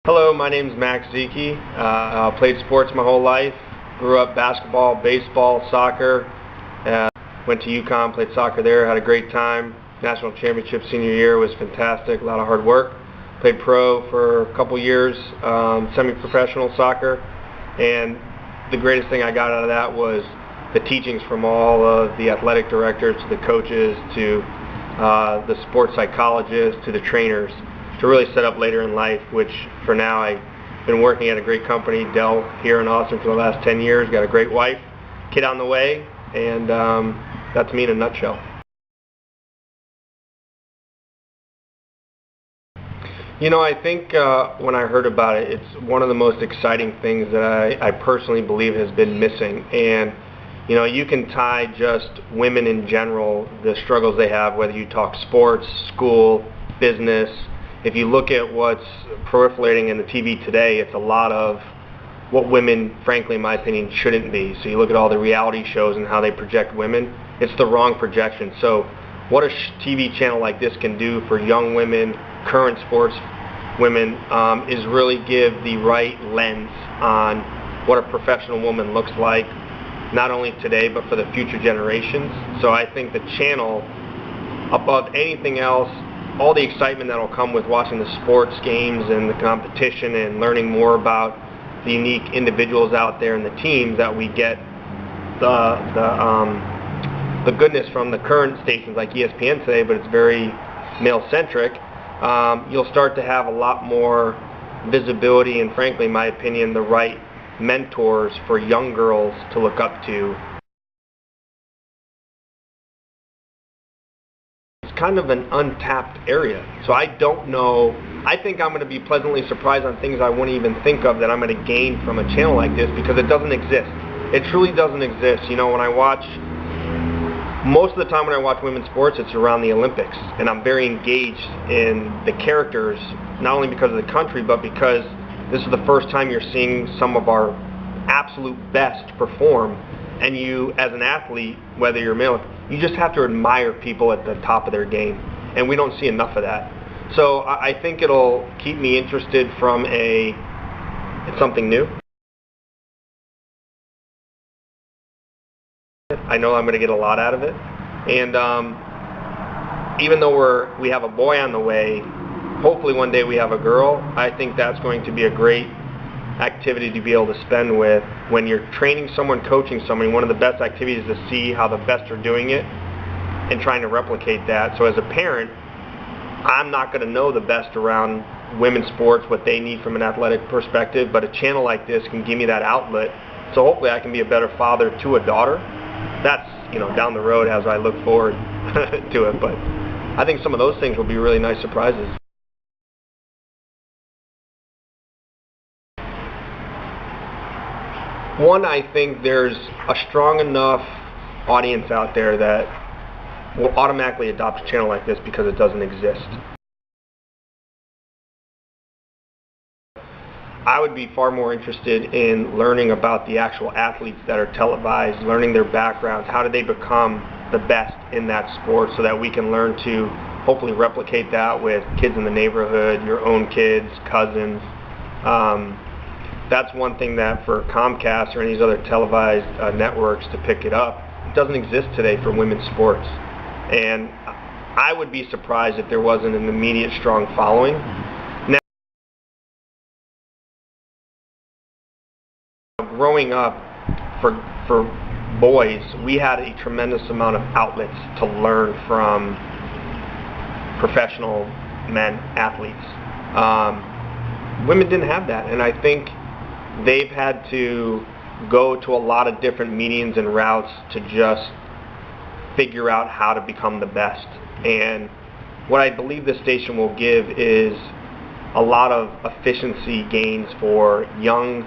Hello, my name is Max Zeke. Played sports my whole life. Grew up basketball, baseball, soccer. Went to UConn, played soccer there, had a great time. National championship senior year was fantastic, a lot of hard work. Played pro for a couple years, semi-professional soccer. And the greatest thing I got out of that was the teachings from all of the athletic directors, to the coaches, to the sports psychologists, to the trainers, to really set up later in life, which for now I've been working at a great company, Dell, here in Austin for the last 10 years, got a great wife, kid on the way, and that's me in a nutshell. You know, I think when I heard about it, it's one of the most exciting things that I personally believe has been missing. And you know, you can tie just women in general, the struggles they have, whether you talk sports, school, business. If you look at what's proliferating in the TV today, it's a lot of what women, frankly, in my opinion, shouldn't be. So you look at all the reality shows and how they project women, it's the wrong projection. So what a TV channel like this can do for young women, current sports women, is really give the right lens on what a professional woman looks like, not only today, but for the future generations. So I think the channel, above anything else, all the excitement that will come with watching the sports games and the competition and learning more about the unique individuals out there and the teams, that we get the goodness from the current stations like ESPN today, but it's very male-centric. You'll start to have a lot more visibility and, frankly, in my opinion, the right mentors for young girls to look up to. Kind of an untapped area. So I don't know, I think I'm going to be pleasantly surprised on things I wouldn't even think of that I'm going to gain from a channel like this, because it doesn't exist. It truly doesn't exist. You know, when I watch, most of the time when I watch women's sports, it's around the Olympics, and I'm very engaged in the characters, not only because of the country, but because this is the first time you're seeing some of our absolute best perform. And you, as an athlete, whether you're male, you just have to admire people at the top of their game, and we don't see enough of that. So I think it'll keep me interested from it's something new. I know I'm going to get a lot out of it, and even though we have a boy on the way, hopefully one day we have a girl. I think that's going to be a great activity to be able to spend with. When you're training someone, coaching someone, one of the best activities is to see how the best are doing it and trying to replicate that. So as a parent, I'm not going to know the best around women's sports, what they need from an athletic perspective, but a channel like this can give me that outlet. So hopefully I can be a better father to a daughter. That's, you know, down the road as I look forward to it, but I think some of those things will be really nice surprises. One, I think there's a strong enough audience out there that will automatically adopt a channel like this because it doesn't exist. I would be far more interested in learning about the actual athletes that are televised, learning their backgrounds, how do they become the best in that sport, so that we can learn to hopefully replicate that with kids in the neighborhood, your own kids, cousins. That's one thing that for Comcast or any of these other televised networks to pick it up, it doesn't exist today for women's sports. And I would be surprised if there wasn't an immediate strong following. Now, growing up, for boys, we had a tremendous amount of outlets to learn from professional men, athletes. Women didn't have that, and I think they've had to go to a lot of different mediums and routes to just figure out how to become the best. And what I believe this station will give is a lot of efficiency gains for young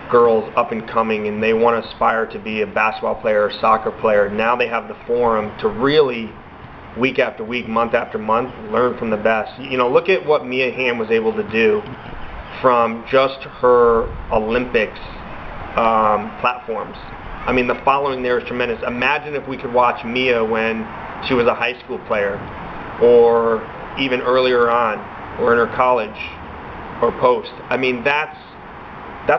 girls up and coming, and they want to aspire to be a basketball player or soccer player. Now they have the forum to really, week after week, month after month, learn from the best. You know, look at what Mia Hamm was able to do from just her Olympics platforms. I mean, the following there is tremendous. Imagine if we could watch Mia when she was a high school player, or even earlier on, or in her college or post. I mean, that's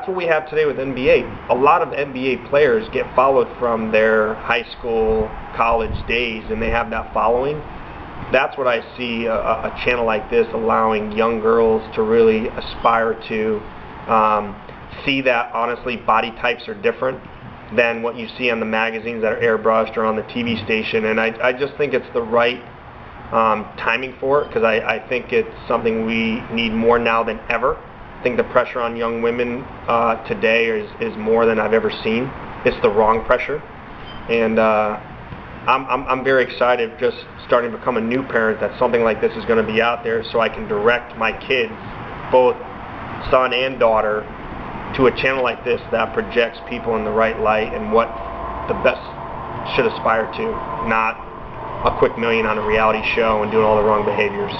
what we have today with NBA. A lot of NBA players get followed from their high school, college days, and they have that following. That's what I see a channel like this allowing young girls to really aspire to, see that honestly body types are different than what you see on the magazines that are airbrushed or on the TV station. And I just think it's the right timing for it, because I think it's something we need more now than ever. I think the pressure on young women today is more than I've ever seen. It's the wrong pressure, and I'm very excited just starting to become a new parent that something like this is going to be out there, so I can direct my kids, both son and daughter, to a channel like this that projects people in the right light and what the best should aspire to, not a quick million on a reality show and doing all the wrong behaviors.